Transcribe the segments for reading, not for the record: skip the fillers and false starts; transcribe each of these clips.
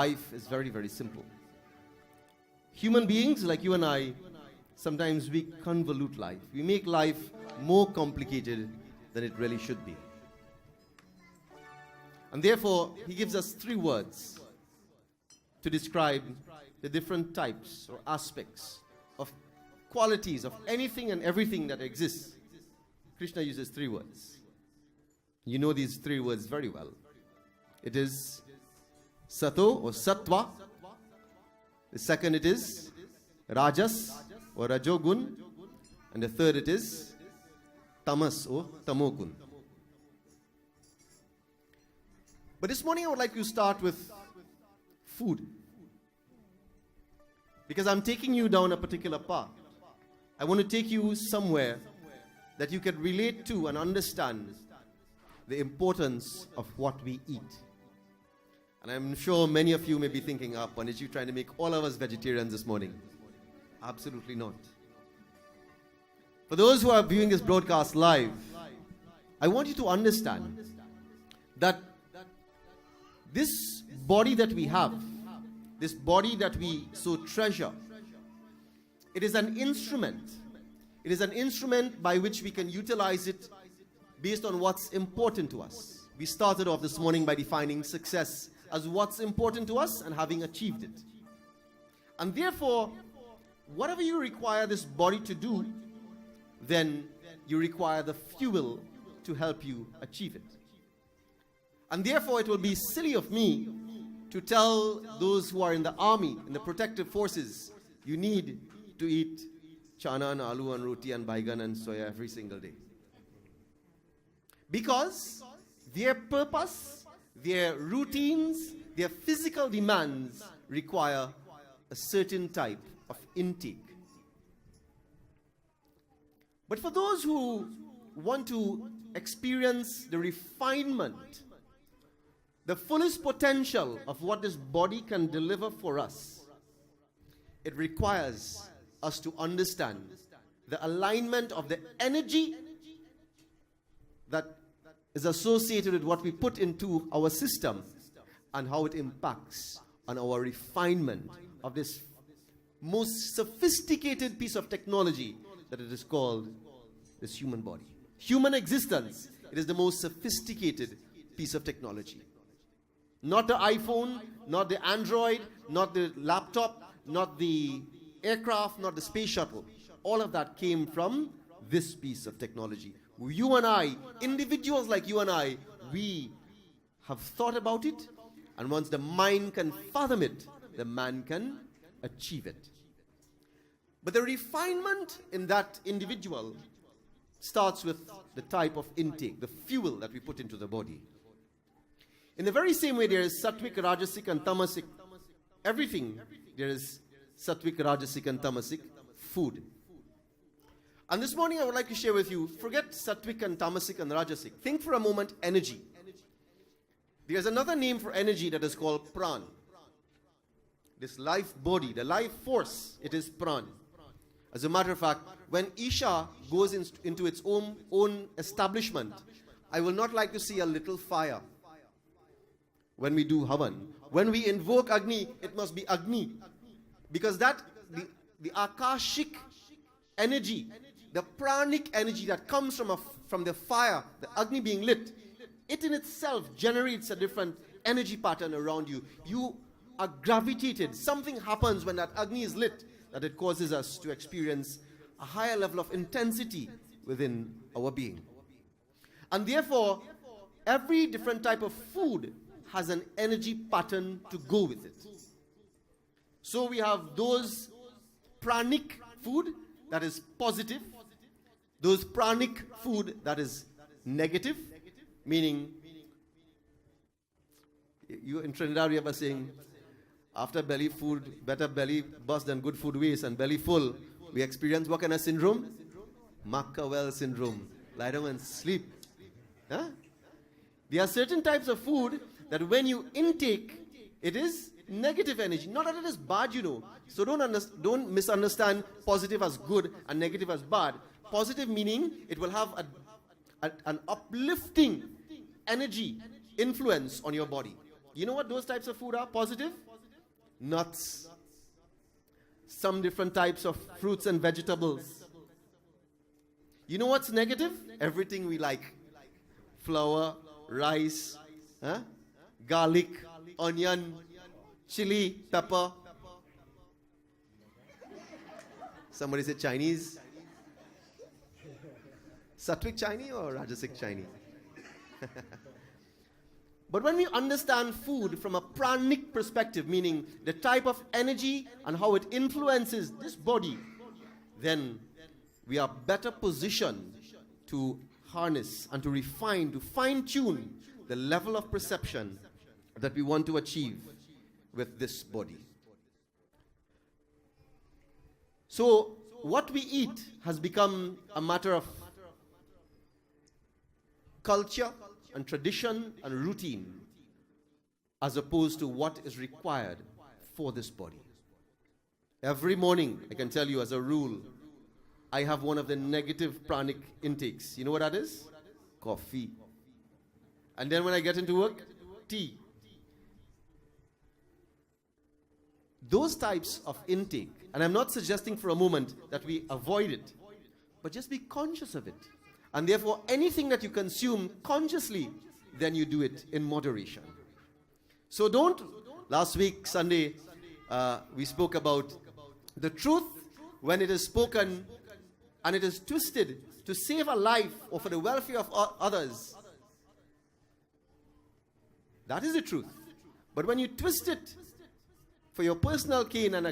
life is very, very simple. Human beings like you and I, sometimes we convolute life. We make life more complicated than it really should be. And therefore, he gives us 3 words to describe the different types or aspects of qualities of anything and everything that exists. Krishna uses 3 words. You know these 3 words very well. It is Sato or Sattva. The second it is Rajas or Rajogun. And the third it is Tamas or Tamogun. But this morning I would like to start with food. Because I'm taking you down a particular path. I want to take you somewhere that you can relate to and understand the importance of what we eat. And I'm sure many of you may be thinking, Pandit, you trying to make all of us vegetarians this morning. Absolutely not. For those who are viewing this broadcast live, I want you to understand that this body that we have, this body that we so treasure, it is an instrument. It is an instrument by which we can utilize it based on what's important to us. We started off this morning by defining success as what's important to us and having achieved it. And therefore, whatever you require this body to do, then you require the fuel to help you achieve it. And therefore, it will be silly of me to tell those who are in the army, in the protective forces, you need to eat chana and aloo and roti and baigan and soya every single day. Because their purpose, their routines, their physical demands require a certain type of intake. But for those who want to experience the refinement, the fullest potential of what this body can deliver for us, it requires us to understand the alignment of the energy that is associated with what we put into our system and how it impacts on our refinement of this most sophisticated piece of technology that it is called this human body. Human existence, it is the most sophisticated piece of technology. Not the iPhone, not the Android, not the laptop, not the aircraft, not the space shuttle. All of that came from this piece of technology. You and I, individuals like you and I, we have thought about it, and once the mind can fathom it, the man can achieve it. But the refinement in that individual starts with the type of intake, the fuel that we put into the body. In the very same way there is sattvic, rajasic and tamasic. Everything there is sattvic, rajasic and tamasic food. And this morning I would like to share with you, forget sattvic and tamasic and rajasic. Think for a moment energy. There's another name for energy that is called pran. This life body, the life force, it is pran. As a matter of fact, when ISHA goes into its own establishment, I will not like to see a little fire when we do Havan. When we invoke Agni, it must be Agni. Because that, the Akashic energy, the pranic energy that comes from the fire, the Agni being lit, it in itself generates a different energy pattern around you. You are gravitated. Something happens when that Agni is lit that it causes us to experience a higher level of intensity within our being. And therefore, every different type of food has an energy pattern to go with it. So we have those pranic food that is positive, those pranic food that is negative, meaning, you in Trinidad we have a saying, after belly food, better belly bust than good food waste, and belly full, we experience what kind of syndrome? Machiavelli syndrome. Lie down and sleep. Huh? There are certain types of food that when you intake, it is negative energy. Not that it is bad, you know. So don't misunderstand positive as good and negative as bad. Positive meaning it will have an uplifting energy influence on your body. You know what those types of food are? Positive? nuts, some different types of fruits and vegetables. You know what's negative? Everything we like. Flour, rice, garlic, onion, chili, pepper. Somebody said Chinese. Sattvic Chinese or Rajasic Chinese? But when we understand food from a pranic perspective, meaning the type of energy and how it influences this body, then we are better positioned to harness and to refine, to fine-tune the level of perception that we want to achieve with this body. So, what we eat has become a matter of culture and tradition and routine, as opposed to what is required for this body. Every morning, I can tell you as a rule, I have one of the negative pranic intakes. You know what that is? Coffee. And then when I get into work, tea. Those types of intake, and I'm not suggesting for a moment that we avoid it, but just be conscious of it. And therefore, anything that you consume consciously, then you do it in moderation. So don't, last week, Sunday, we spoke about the truth when it is spoken and it is twisted to save a life or for the welfare of others. That is the truth. But when you twist it for your personal gain and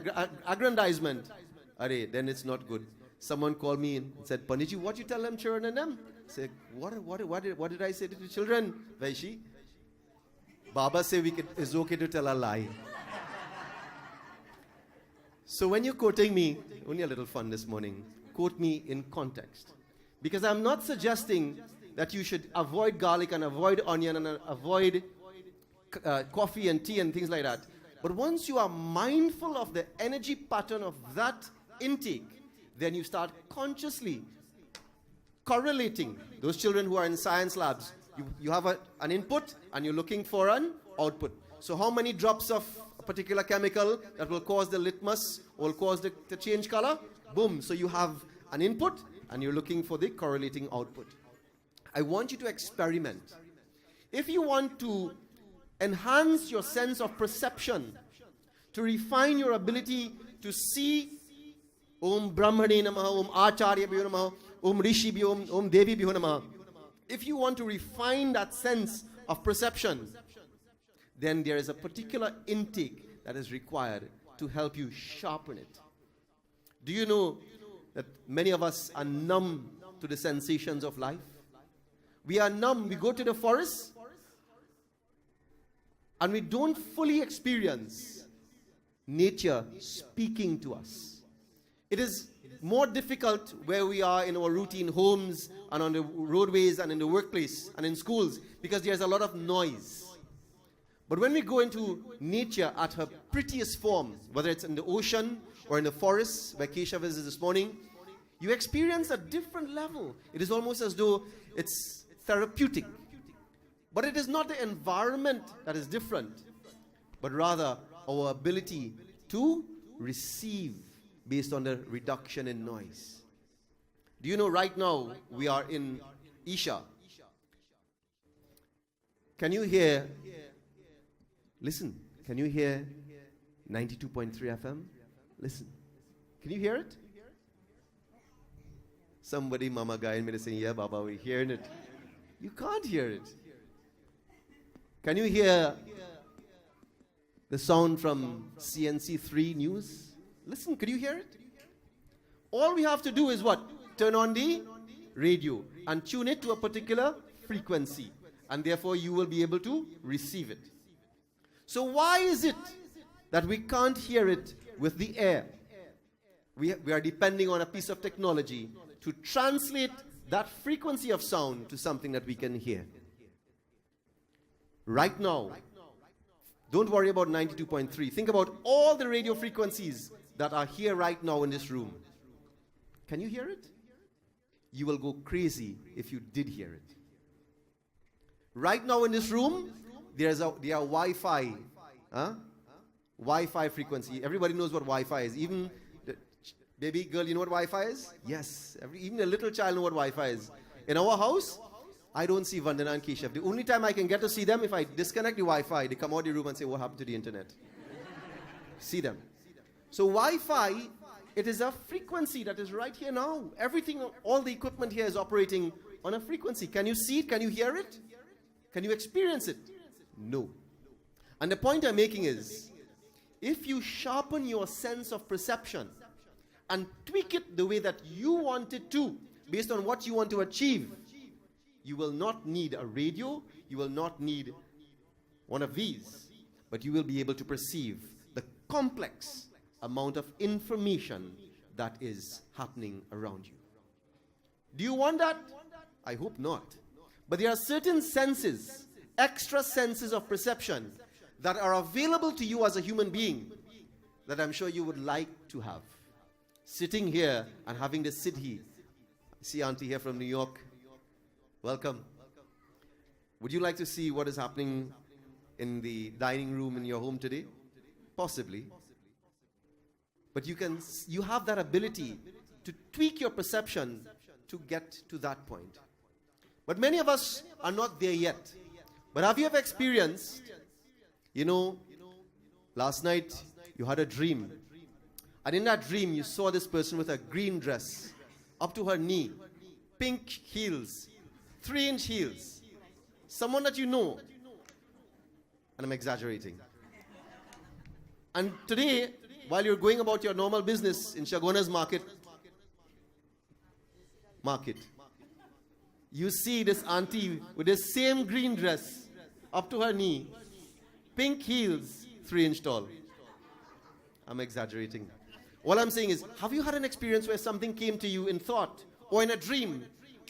aggrandizement, then it's not good. Someone called me and said, Panditji, what you tell them children and them? I said, what did I say to the children? Vaishi, Baba said it's okay to tell a lie. So when you're quoting me, only a little fun this morning, quote me in context. Because I'm not suggesting that you should avoid garlic and avoid onion and avoid coffee and tea and things like that. But once you are mindful of the energy pattern of that intake, then you start consciously correlating. Those children who are in science labs, you have an input and you're looking for an output. So how many drops of a particular chemical that will cause the litmus or will cause the change color? Boom. So you have an input and you're looking for the correlating output. I want you to experiment. If you want to enhance your sense of perception, to refine your ability to see Om Brahmane Namaha, Om Acharya Bhyo Namaha, Om Rishi Bhyo, Om Devi Bhyo Namaha. If you want to refine that sense of perception, then there is a particular intake that is required to help you sharpen it. Do you know that many of us are numb to the sensations of life? We are numb. We go to the forest and we don't fully experience nature speaking to us. It is more difficult where we are in our routine homes and on the roadways and in the workplace and in schools because there's a lot of noise. But when we go into nature at her prettiest form, whether it's in the ocean or in the forest where Keshav is this morning, you experience a different level. It is almost as though it's therapeutic. But it is not the environment that is different, but rather our ability to receive based on the reduction in noise. Do you know right now we are in ISHA? Can you hear? Listen, can you hear 92.3 FM? Listen. Can you hear it? Somebody, mama guy in me saying, yeah, Baba, we're hearing it. You can't hear it. Can you hear the sound from CNC3 News? Listen, could you hear it? All we have to do is what? Turn on the radio and tune it to a particular frequency. And therefore you will be able to receive it. So why is it that we can't hear it with the air? We are depending on a piece of technology to translate that frequency of sound to something that we can hear. Right now, don't worry about 92.3. Think about all the radio frequencies that are here right now in this room. Can you hear it? You will go crazy if you did hear it. Right now in this room, there are Wi-Fi Wi-Fi frequency. Everybody knows what Wi-Fi is. Even the baby girl, you know what Wi-Fi is? Yes. Even a little child knows what Wi-Fi is. In our house, I don't see Vandana and Keshav. The only time I can get to see them, if I disconnect the Wi-Fi, they come out of the room and say, what happened to the internet? See them. So Wi-Fi, it is a frequency that is right here now. Everything, all the equipment here is operating on a frequency. Can you see it? Can you hear it? Can you experience it? No. And the point I'm making is, if you sharpen your sense of perception and tweak it the way that you want it to, based on what you want to achieve, you will not need a radio, you will not need one of these, but you will be able to perceive the complex amount of information that is happening around you. Do you want that? I hope not. But there are certain senses, extra senses of perception, that are available to you as a human being that I'm sure you would like to have. Sitting here and having to sit here. I see Auntie here from New York. Welcome. Would you like to see what is happening in the dining room in your home today? Possibly. But you have that ability to tweak your perception to get to that point. But many of us are not there yet. But have you ever experienced, last night you had a dream. And in that dream you saw this person with a green dress up to her knee, pink heels, 3-inch heels. Someone that you know. And I'm exaggerating. And today, while you're going about your normal business in Shagona's market, you see this auntie with the same green dress up to her knee, pink heels, 3-inch tall. I'm exaggerating. All I'm saying is, have you had an experience where something came to you in thought or in a dream,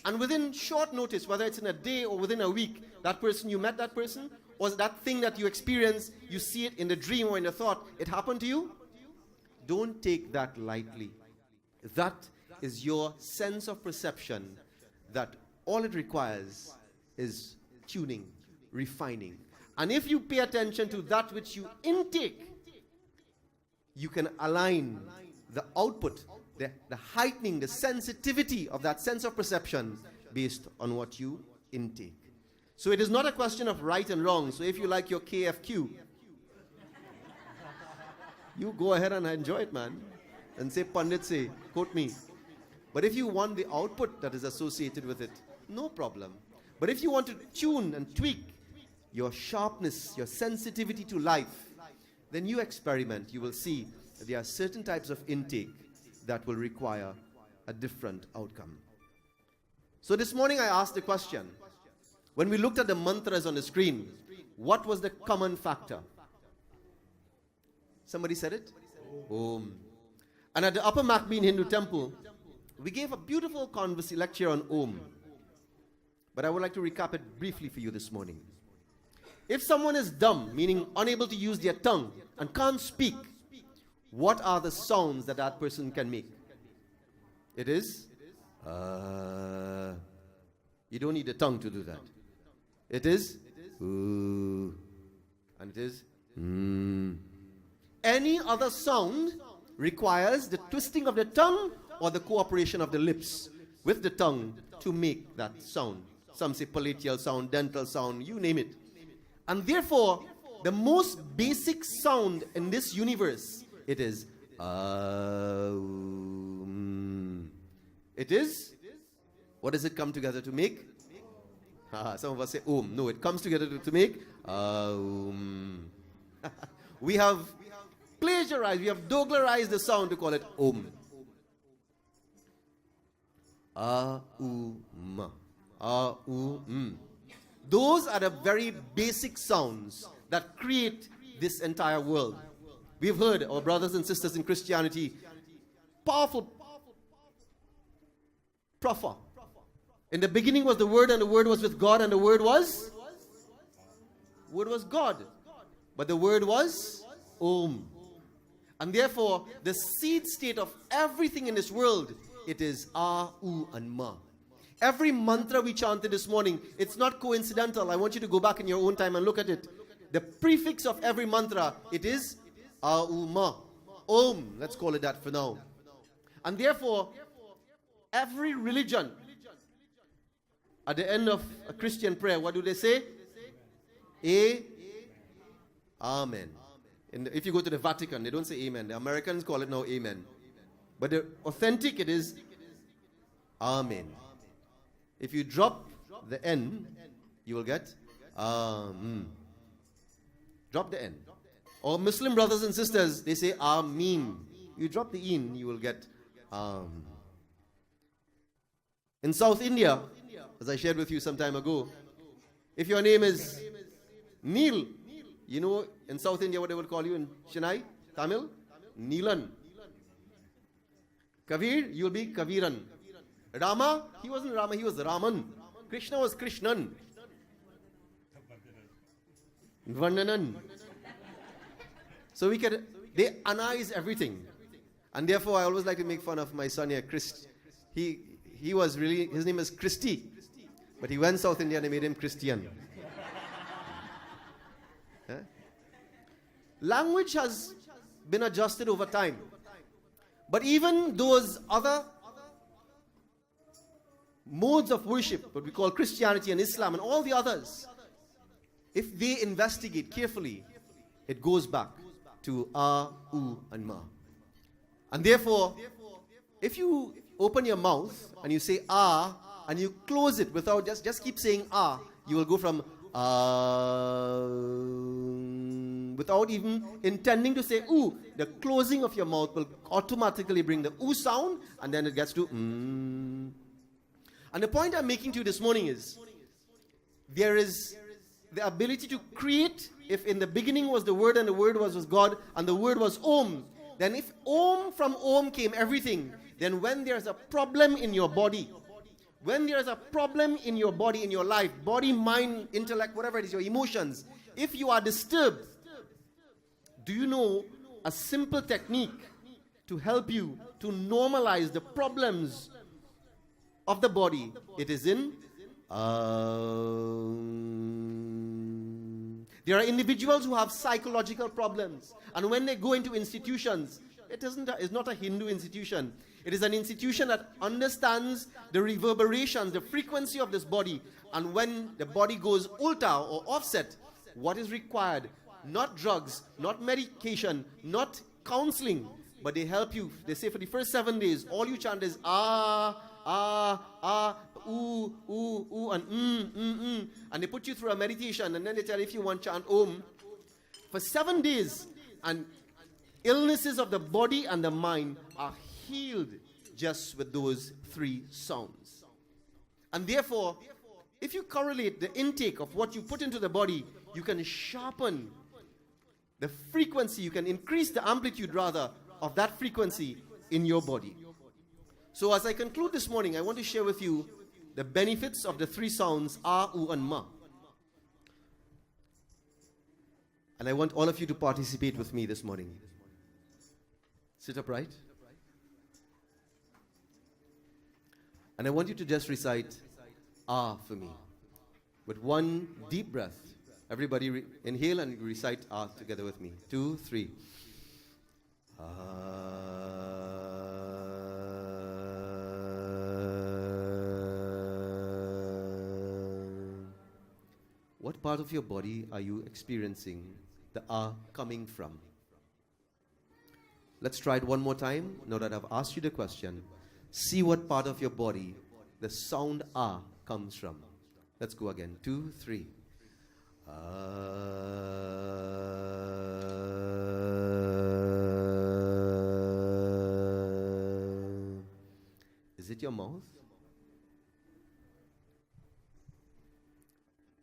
and within short notice, whether it's in a day or within a week, that person, you met that person, or that thing that you experienced, you see it in the dream or in the thought, it happened to you? Don't take that lightly. That is your sense of perception, that all it requires is tuning, refining. And if you pay attention to that which you intake, you can align the output, the heightening, the sensitivity of that sense of perception based on what you intake. So it is not a question of right and wrong. So if you like your KFQ, you go ahead and enjoy it, man. And say, Pundit say, quote me. But if you want the output that is associated with it, no problem. But if you want to tune and tweak your sharpness, your sensitivity to life, then you experiment. You will see that there are certain types of intake that will require a different outcome. So this morning I asked the question, when we looked at the mantras on the screen, what was the common factor? Somebody said it? Om. And at the Upper Macbean Hindu Temple, we gave a beautiful lecture on Om. But I would like to recap it briefly for you this morning. If someone is dumb, meaning unable to use their tongue and can't speak, what are the sounds that that person can make? It is you don't need a tongue to do that. It is and it is Any other sound requires the twisting of the tongue or the cooperation of the lips with the tongue to make that sound. Some say palatal sound, dental sound, you name it. And therefore, the most basic sound in this universe, it is It is? What does it come together to make? Some of us say Om. No, it comes together to make We have plagiarized, we have Doglerized the sound to call it Om. Those are the very basic sounds that create this entire world. We've heard our brothers and sisters in Christianity, powerful prophet. In the beginning was the Word, and the Word was with God, and the Word was God. But the Word was Om. And therefore, the seed state of everything in this world, it is A, U, and Ma. Every mantra we chanted this morning, it's not coincidental. I want you to go back in your own time and look at it. The prefix of every mantra, it is AUM. Om, let's call it that for now. And therefore, every religion, at the end of a Christian prayer, what do they say? Amen. If you go to the Vatican, they don't say amen. The Americans call it now amen. But the authentic, it is Amen. If you drop the N, you will get Drop the N. Or Muslim brothers and sisters, they say Ameen. You drop the in, you will get In South India, as I shared with you some time ago, if your name is Neil, you know in South India what they would call you in Chennai, Tamil? Neelan. Kavir, you will be Kaviran. Rama, he wasn't Rama, he was Raman. Krishna was Krishnan. Varnanan. So they analyze everything. And therefore I always like to make fun of my son here, Chris. He was really, his name is Christy. But he went South India and they made him Christian. Huh? Language has been adjusted over time. But even those other modes of worship, what we call Christianity and Islam and all the others, if they investigate carefully, it goes back to A, U, and Ma. And therefore, if you open your mouth and you say Ah, and you close it without just keep saying Ah, you will go from without even intending to say ooh. The closing of your mouth will automatically bring the ooh sound, and then it gets to And the point I'm making to you this morning is, there is the ability to create. If in the beginning was the Word and the Word was God and the Word was Om, then if Om, from Om came everything, then when there's a problem in your body, when there's a problem in your body, in your life, body, mind, intellect, whatever it is, your emotions, if you are disturbed, do you know a simple technique to help you to normalize the problems of the body? It is in There are individuals who have psychological problems, and when they go into institutions, it's not a Hindu institution. It is an institution that understands the reverberations, the frequency of this body, and when the body goes ulta or offset, what is required? Not drugs, not medication, not counseling, but they help you. They say for the first 7 days, all you chant is ooh, ooh, ooh, and and they put you through a meditation, and then they tell you if you want chant Om for 7 days, and illnesses of the body and the mind are healed just with those 3 sounds. And therefore, if you correlate the intake of what you put into the body, you can sharpen the frequency, you can increase the amplitude rather of that frequency in your body. So as I conclude this morning, I want to share with you the benefits of the 3 sounds A, U, and Ma. And I want all of you to participate with me this morning. Sit upright. And I want you to just recite Ah for me. With one deep breath. Everybody inhale and recite Ah together with me. 2, 3. What part of your body are you experiencing the Ah coming from? Let's try it one more time. Now that I've asked you the question, see what part of your body the sound Ah comes from. Let's go again. 2, 3. Is it your mouth?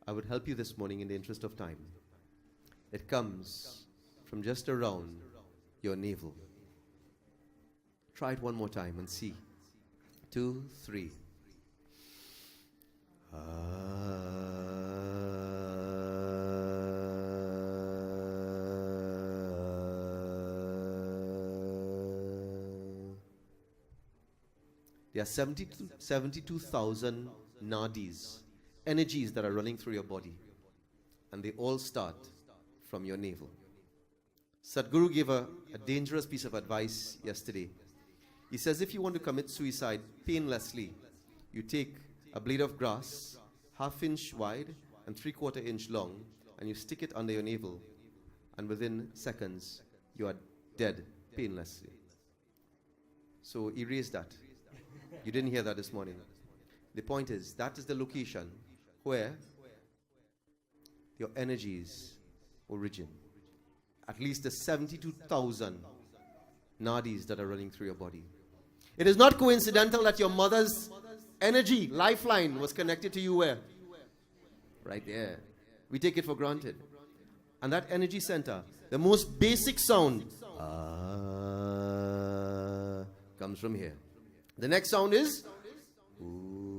I would help you this morning in the interest of time. It comes from just around your navel. Try it one more time and see. 2, 3. There are 72,000 nadis, energies that are running through your body, and they all start from your navel. Sadhguru gave a dangerous piece of advice yesterday. He says if you want to commit suicide painlessly, you take a blade of grass, 1/2 inch wide and 3/4 inch long, and you stick it under your navel, and within seconds, you are dead painlessly. So erase that. You didn't hear that this morning. The point is, that is the location where your energies origin. At least the 72,000 nadis that are running through your body. It is not coincidental that your mother's energy, lifeline, was connected to you where? Right there. We take it for granted. And that energy center, the most basic sound, comes from here. The next sound is ooh.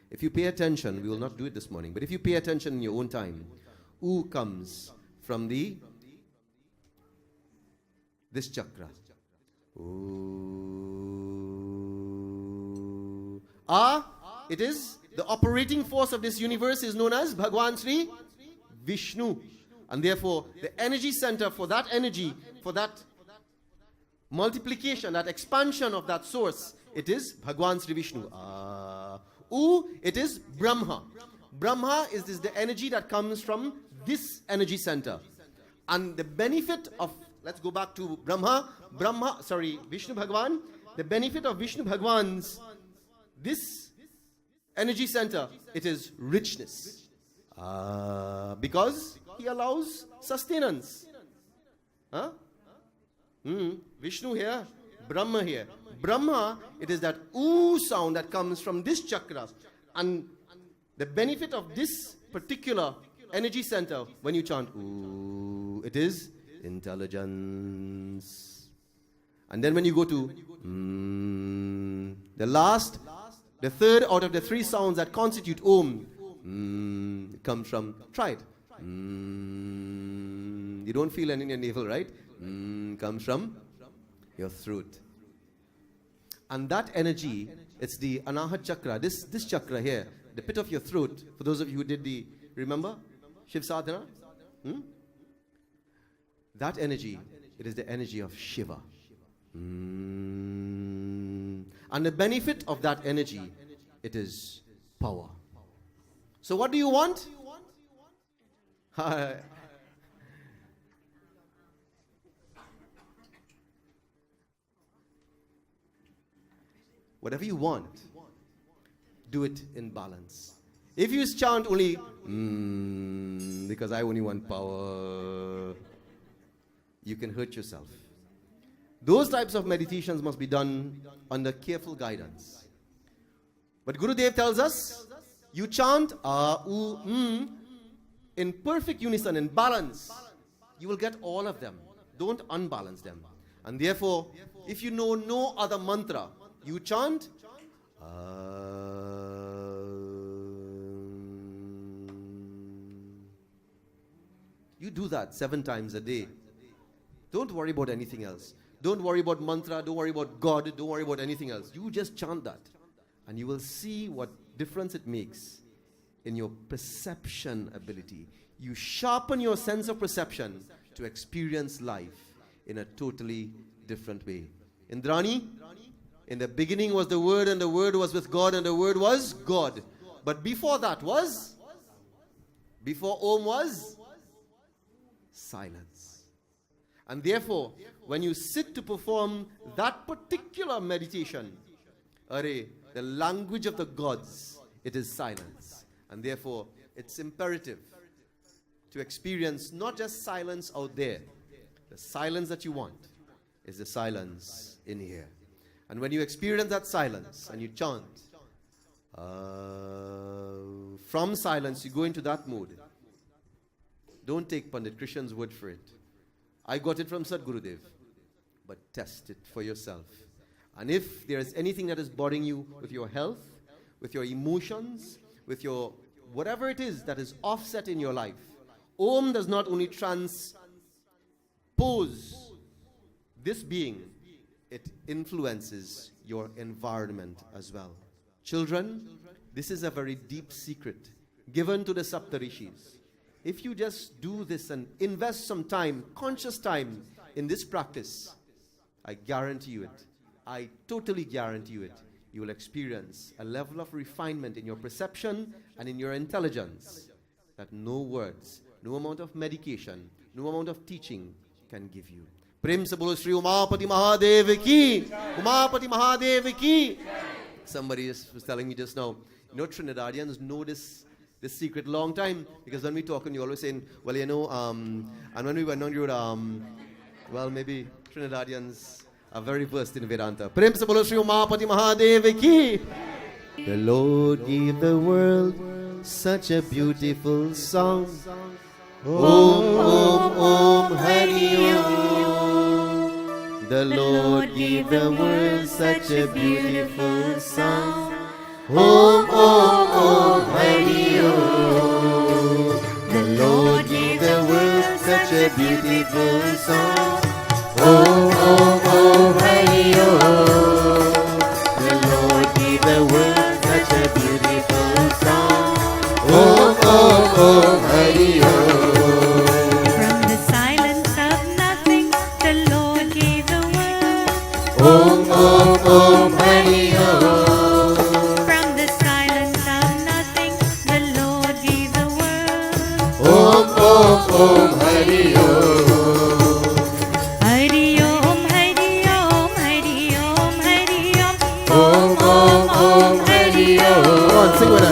If you pay attention, we will not do it this morning, but if you pay attention in your own time, ooh comes from this chakra. Ooh. It is the operating force of this universe is known as Bhagwan Sri Vishnu. And therefore, the energy center for that energy, for that multiplication, that expansion of that source, it is Bhagwan Sri Vishnu. It is Brahma. Brahma is the energy that comes from this energy center. And the benefit of, let's go back to Vishnu Bhagwan. The benefit of Vishnu Bhagwan's, this energy center, it is richness. Because he allows sustenance. Vishnu here, Brahma here. Brahma, it is that ooh sound that comes from this chakra. And the benefit of this particular energy center, when you chant ooh, it is intelligence. And then when you go to the third out of the 3 sounds that constitute Om, it comes from, try it. You don't feel any in your navel, right? Comes from your throat. And that energy, it's the Anahat chakra, this chakra here, the pit of your throat. For those of you who did remember? Shiv Sadhana? That energy, it is the energy of Shiva. And the benefit of that energy, it is power. So what do you want? Whatever you want, do it in balance. If you chant only, because I only want power, you can hurt yourself. Those types of meditations must be done under careful guidance. But Gurudev tells us, you chant in perfect unison, in balance. You will get all of them. Don't unbalance them. And therefore, if you know no other mantra, you chant you do that 7 times a day. Don't worry about anything else. Don't worry about mantra, don't worry about God, don't worry about anything else. You just chant that. And you will see what difference it makes in your perception ability. You sharpen your sense of perception to experience life in a totally different way. Indrani, in the beginning was the Word, and the Word was with God, and the Word was God. But before that was? Before Om was? Silence. And therefore, when you sit to perform that particular meditation, the language of the gods, it is silence. And therefore, it's imperative to experience not just silence out there. The silence that you want is the silence in here. And when you experience that silence and you chant, from silence you go into that mode. Don't take Pundit Krishen's word for it. I got it from Sadhgurudev. But test it for yourself. And if there is anything that is bothering you with your health, with your emotions, with your whatever it is that is offset in your life, Om does not only transpose this being, it influences your environment as well. Children, this is a very deep secret given to the Saptarishis. if you just do this and invest some time, conscious time in this practice, I guarantee you it. I totally guarantee you it. You will experience a level of refinement in your perception and in your intelligence that no words, no amount of medication, no amount of teaching can give you. Prem se bolo Shri Umapati Mahadev ki, Umapati Mahadev ki. Somebody was telling me just now, Trinidadians know this secret long time, because when we talk and you always saying, well, and when we went on your, well, maybe Trinidadians are very versed in Vedanta. Prem se bolo Shri Umapati Mahadev ki. The Lord gave the world such a beautiful song. Om, Om, Om, Hari Om. The Lord gave the world such a beautiful song. Om, Om, Om, Hari Om. The Lord gave the world such a beautiful song. Om, Om, Om, Hari Om. The Lord gave the world such a beautiful song. Om, Om, Om, Hari Om. From the silence of nothing, the Lord gave the world. Om, Om, Om, Hari Om. From the silence of nothing, the Lord gave the world. Om, Om, Om, Hari Om. Hari Om, Hari Om, Hari Om, Hari Om. Om, Om, Om, Hari Om. Come on, sing with us.